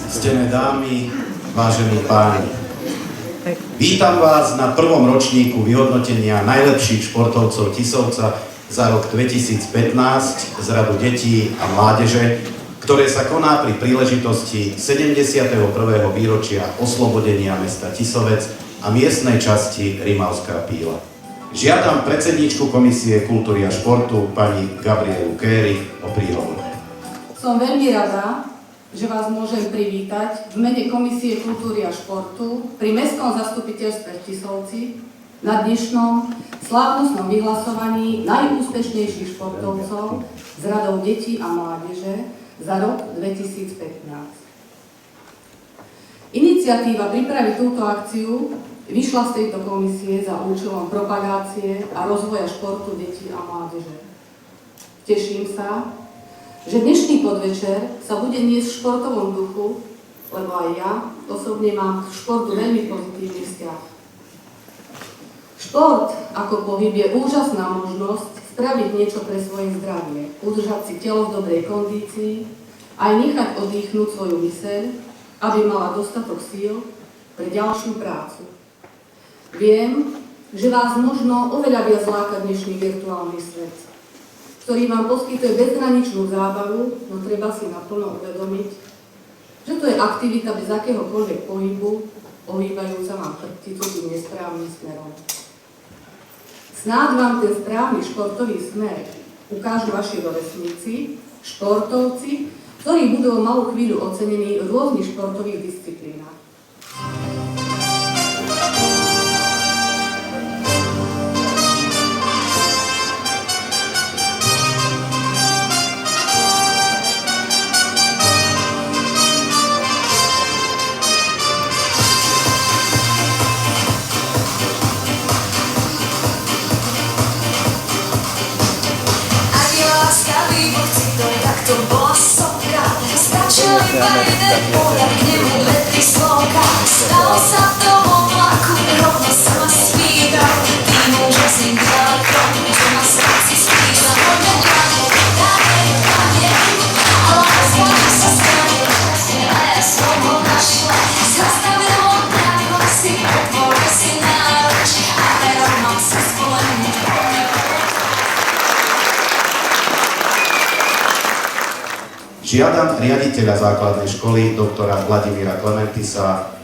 Ctené dámy, vážení páni. Vítam vás na prvom ročníku vyhodnotenia najlepších športovcov Tisovca za rok 2015 z radu detí a mládeže, ktoré sa koná pri príležitosti 71. výročia oslobodenia mesta Tisovec a miestnej časti Rimavská Píla. Žiadam predsedníčku Komisie kultúry a športu, pani Gabrielu Kéri, o príhovor. Som veľmi rada, že vás môžem privítať v mene Komisie kultúry a športu pri Mestskom zastupiteľstve v Tisovci na dnešnom slávnostnom vyhlasovaní najúspešnejších športovcov z radov detí a mládeže za rok 2015. Iniciatíva pripraviť túto akciu vyšla z tejto komisie za účelom propagácie a rozvoja športu detí a mládeže. Teším sa, že dnešný podvečer sa bude niesť v športovom duchu, lebo aj ja osobne mám k športu veľmi pozitívny vzťah. Šport ako pohyb je úžasná možnosť spraviť niečo pre svoje zdravie, udržať si telo v dobrej kondícii, aj nechať oddychnúť svoju myseľ, aby mala dostatok síl pre ďalšiu prácu. Viem, že vás možno oveľa viac láka dnešný virtuálny svet, ktorý vám poskytuje bezhraničnú zábavu, no treba si naplno uvedomiť, že to je aktivita bez akéhokoľvek pohybu, ohýbajúca vám chrbticu tým nesprávnym smerom. Snáď vám ten správny športový smer ukážu vaši rovesníci, športovci, ktorí budú o malú chvíľu ocenení v rôznych športových disciplínach. To bola sopka, stačil iba jeden pohľad, k nemu letri slovka. Stalo sa v tom oblaku, rovno sa ma spýtal, tým úžasným ďalkom, že ma srdci spýta. Poďme ďalej, a láska, že sa stane, a ja som ho našla. Zastavil ho právo si, otvoril si náruč, a teraz mám sa spolehnúť po ňu. Žiadam riaditeľa základnej školy, doktora Vladimíra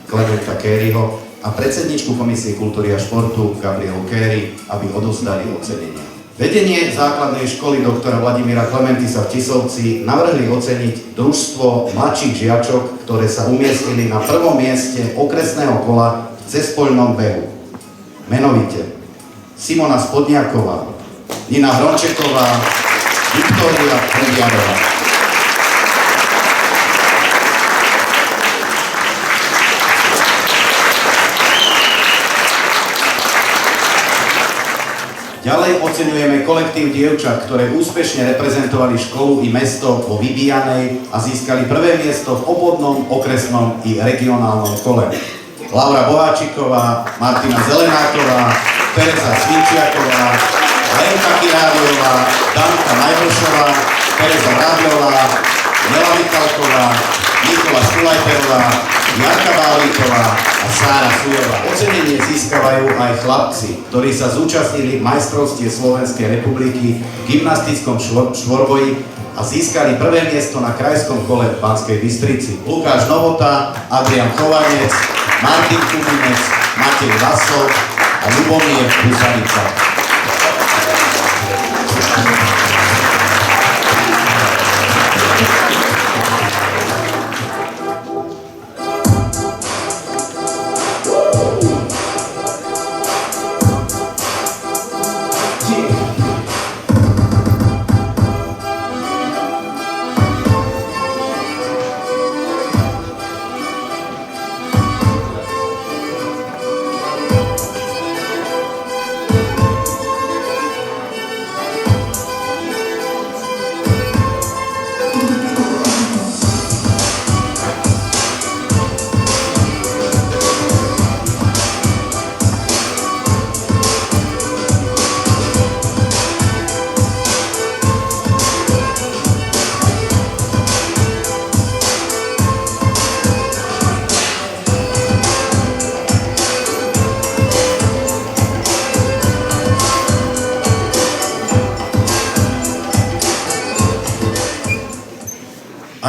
Klementa Kériho a predsedničku Komisie kultúry a športu Gabrielu Kéri, aby odovzdali ocenenia. Vedenie základnej školy doktora Vladimíra Klementisa v Tisovci navrhli oceniť družstvo mladších žiačok, ktoré sa umiestnili na prvom mieste okresného kola v cezpoľnom behu. Menovite Simona Spodniaková, Nina Hrončeková, Viktória Prediarová. Ďalej oceňujeme kolektív dievčat, ktoré úspešne reprezentovali školu i mesto vo vybíjanej a získali prvé miesto v obvodnom, okresnom i regionálnom kole. Laura Boháčiková, Martina Zelenáková, Tereza Svinčiaková, Lenka Királiová, Danka Najvršová, Tereza Rádiová, Nela Mikalková, Nikola Šulajterová, Jarka Bálíková a Sára Sujová. Ocenenie získavajú aj chlapci, ktorí sa zúčastnili v majstrovstve Slovenskej republiky v gymnastickom štvorboji a získali prvé miesto na krajskom kole v Banskej Bystrici. Lukáš Novota, Adrián Chovanec, Martin Kubinec, Matej Vasov a Ľubomír Husanica.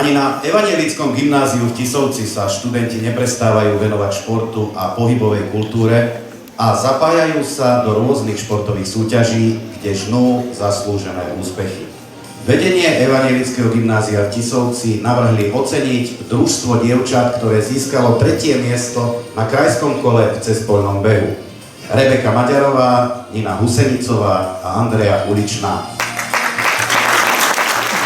Ani na evanjelickom gymnáziu v Tisovci sa študenti neprestávajú venovať športu a pohybovej kultúre a zapájajú sa do rôznych športových súťaží, kde žnú zaslúžené úspechy. Vedenie evanjelického gymnázia v Tisovci navrhli oceniť družstvo dievčat, ktoré získalo 3. miesto na krajskom kole v cezpoľnom behu. Rebeka Maďarová, Nina Husenicová a Andrea Uličná.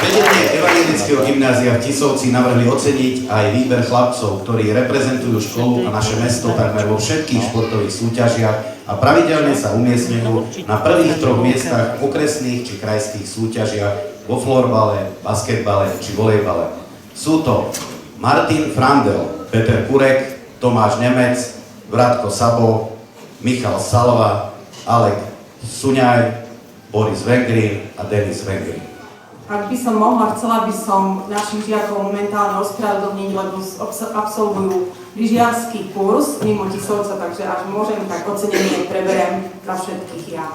Vedenie evanjelického gymnázia v Tisovci navrhli oceniť aj výber chlapcov, ktorí reprezentujú školu a naše mesto takmer vo všetkých športových súťažiach a pravidelne sa umiestňujú na prvých 3 miestach v okresných či krajských súťažiach vo florbale, basketbale či volejbale. Sú to Martin Frandel, Peter Kurek, Tomáš Nemec, Vratko Sabo, Michal Salva, Alek Suňaj, Boris Vengrin a Denis Vengrin. Ak by som mohla, chcela by som našim žiakov momentálne ospravedlniť, lebo absolvujú lyžiarsky kurz mimo Tisovca, takže až môžem, tak ocenenie preberiem za všetkých ja.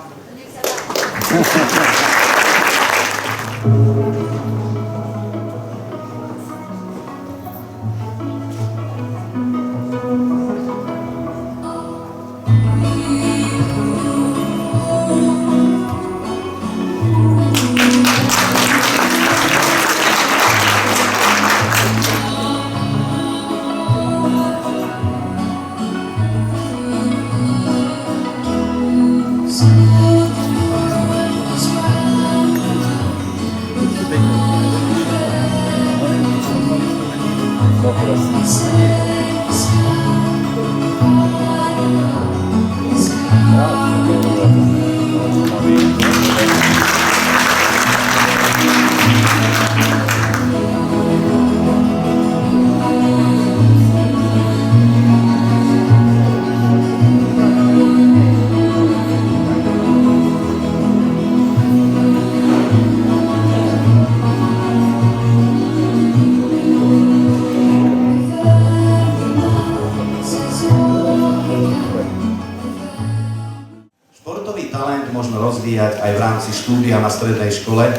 Rozvíjať aj v rámci štúdia na strednej škole,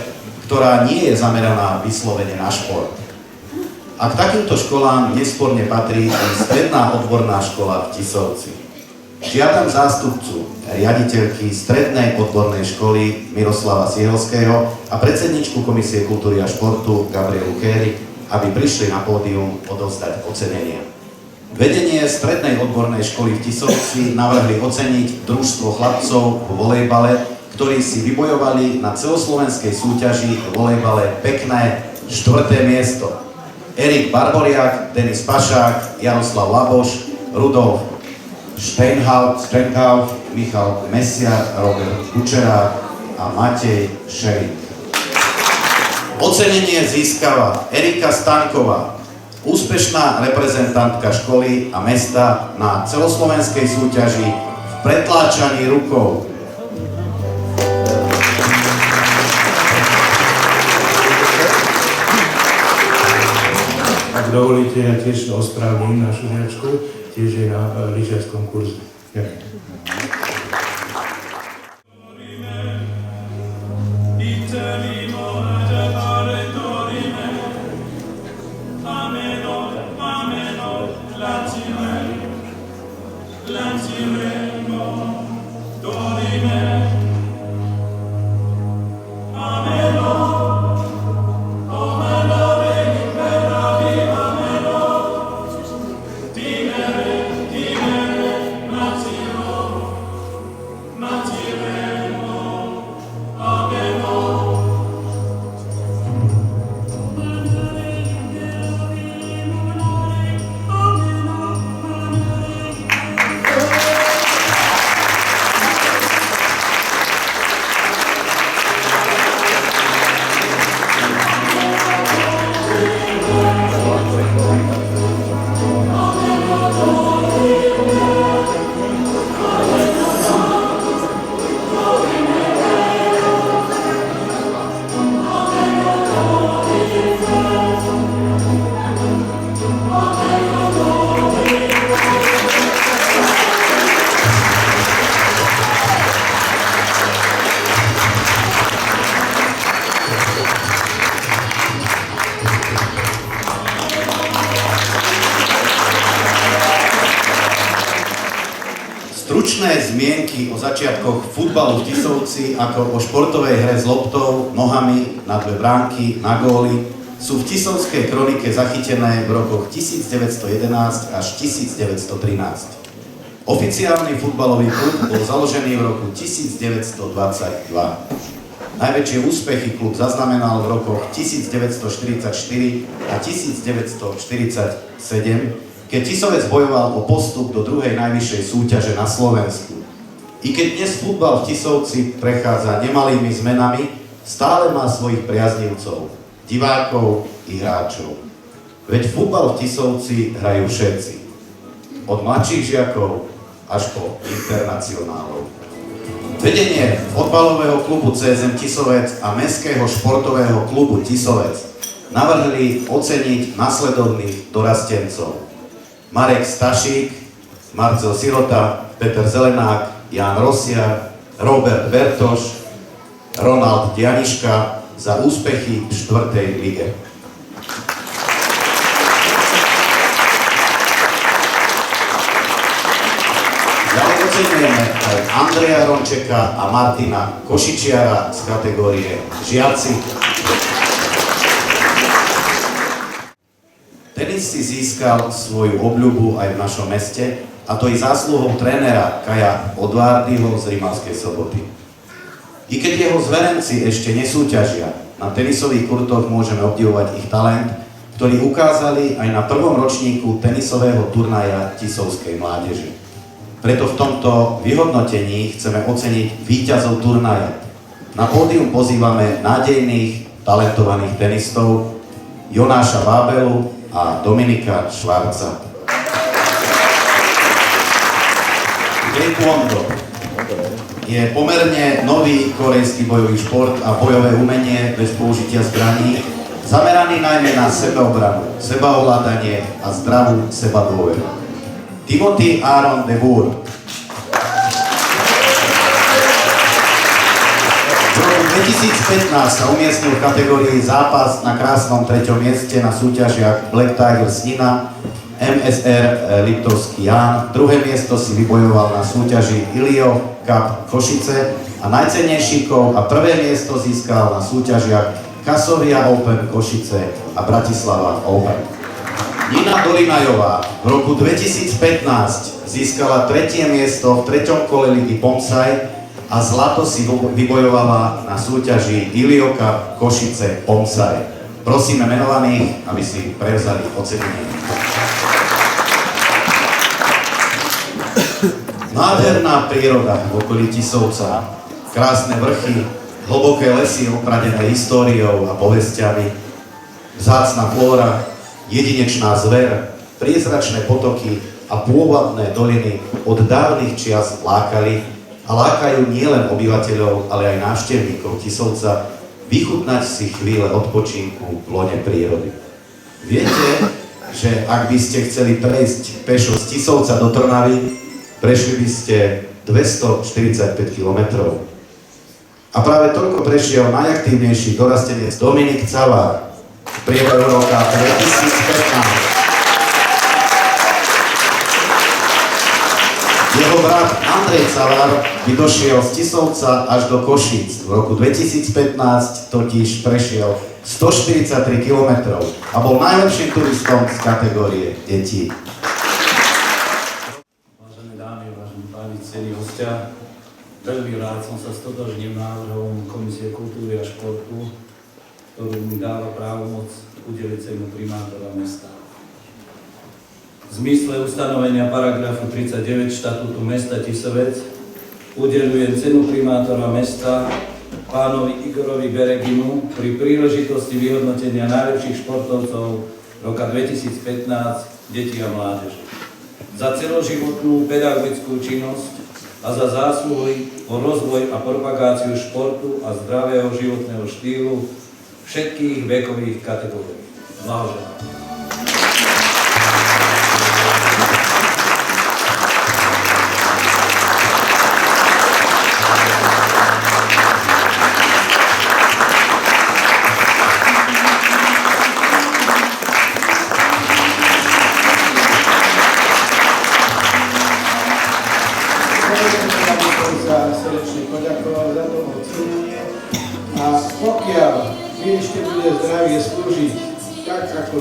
ktorá nie je zameraná vyslovene na šport. A k takýmto školám nesporne patrí aj stredná odborná škola v Tisovci. Žiadam zástupcu riaditeľky strednej odbornej školy Miroslava Siehelského a predsedničku Komisie kultúry a športu Gabrielu Kéry, aby prišli na pódium odovzdať ocenenia. Vedenie strednej odbornej školy v Tisovci navrhli oceniť družstvo chlapcov v volejbale, ktorí si vybojovali na celoslovenskej súťaži v volejbale pekné 4. miesto. Erik Barboriak, Denis Pašák, Jaroslav Laboš, Rudolf Steinhaus, Michal Mesiar, Robert Kučerák a Matej Šerik. Ocenenie získava Erika Stanková, úspešná reprezentantka školy a mesta na celoslovenskej súťaži v pretláčaní rukou. Ak dovolíte, ja tiež ospravedlním našu žiačku, tiež je na lyžiarskom kurze. Ďakujem. Stručné zmienky o začiatkoch futbalu v Tisovci ako o športovej hre s loptou, nohami, na dve bránky, na góly sú v Tisovskej kronike zachytené v rokoch 1911 až 1913. Oficiálny futbalový klub bol založený v roku 1922. Najväčšie úspechy klub zaznamenal v rokoch 1944 a 1947, keď Tisovec bojoval o postup do druhej najvyššej súťaže na Slovensku. I keď dnes futbal v Tisovci prechádza nemalými zmenami, stále má svojich priaznivcov, divákov i hráčov. Veď futbal v Tisovci hrajú všetci. Od mladších žiakov až po internacionálov. Vedenie fotbalového klubu CSM Tisovec a Mestského športového klubu Tisovec navrhli oceniť nasledovných dorastencov. Marek Stašík, Marcel Sirota, Peter Zelenák, Ján Rosiar, Robert Bertoš, Ronald Dianiška za úspechy v 4. lige. Ďalej oceňujeme aj Andreja Rončeka a Martina Košičiara z kategórie Žiaci. Tenis si získal svoju obľubu aj v našom meste, a to i zásluhou trénera Kaja Odvárdyho z Rimavskej Soboty. I keď jeho zverenci ešte nesúťažia, na tenisových kurtoch môžeme obdivovať ich talent, ktorý ukázali aj na prvom ročníku tenisového turnaja Tisovskej mládeže. Preto v tomto vyhodnotení chceme oceniť víťazov turnaja. Na pódium pozývame nádejných, talentovaných tenistov Jonáša Vábelu a Dominika Švarca. Taekwondo je pomerne nový korejský bojový šport a bojové umenie bez použitia zbraní, zameraný najmä na sebaobranu, sebaovládanie a zdravú sebadôveru. Timothy Aaron de Boer. V roku 2015 sa umiestnil v kategórii zápas na krásnom 3. mieste na súťažiach Black Tiger Snina, MSR Liptovský Ján. Druhé miesto si vybojoval na súťaži Ilio Cup Košice a najcennejší kov a prvé miesto získal na súťažiach Kasovia Open Košice a Bratislava Open. Nina Dolinajová v roku 2015 získala 3. miesto v 3. kole ligy Pomsaj a zlato si vybojovala na súťaži Ilio Cup Košice Pomsaj. Prosíme menovaných, aby si prevzali ocenenie. Nádherná príroda v okolí Tisovca, krásne vrchy, hlboké lesy opradené históriou a povestiami, vzácna flóra, jedinečná zver, priezračné potoky a pôvodné doliny od dávnych čias lákali a lákajú nielen obyvateľov, ale aj návštevníkov Tisovca vychutnať si chvíle odpočinku v lone prírody. Viete, že ak by ste chceli prejsť pešo z Tisovca do Trnavy, prešli by ste 245 kilometrov. A práve toľko prešiel najaktívnejší dorastenec Dominik Cavár v priebehu roka 2015. Jeho brat Andrej Cavár by došiel z Tisovca až do Košíc. V roku 2015 totiž prešiel 143 kilometrov a bol najlepším turistom z kategórie detí. Cení hostia. Veľmi rád som sa stotožnil návrhom Komisie kultúry a športu, ktorú mi dáva právomoc udeliť cenu primátora mesta. V zmysle ustanovenia paragrafu 39 štatútu mesta Tisovec udeľujem cenu primátora mesta pánovi Igorovi Beregimu pri príležitosti vyhodnotenia najlepších športovcov roka 2015 detí a mládeže. Za celoživotnú pedagogickú činnosť a za zásluhy o rozvoj a propagáciu športu a zdravého životného štýlu všetkých vekových kategórií. Blahoželám. poďakoval za to ocenenie. A pokiaľ mi ešte bude zdravie slúžiť tak, ako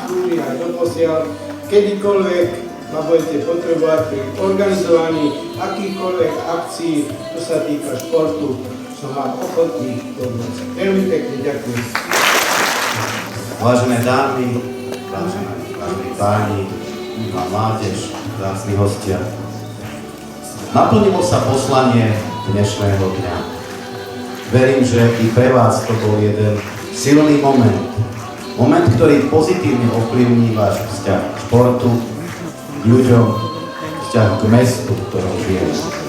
slúži aj doposiaľ, kedykoľvek ma budete potrebovať pri organizovaní akýchkoľvek akcií, čo sa týka športu, som vám ochotný pomôcť. Veľmi pekne ďakujem. Vážené dámy, vážení páni, milá mládež, vzácni hostia. Naplnilo sa poslanie dnešného dňa. Verím, že i pre vás to bol jeden silný moment. Moment, ktorý pozitívne ovplyvní váš vzťah k športu, k ľuďom, vzťah k mestu, v ktorom žijeme.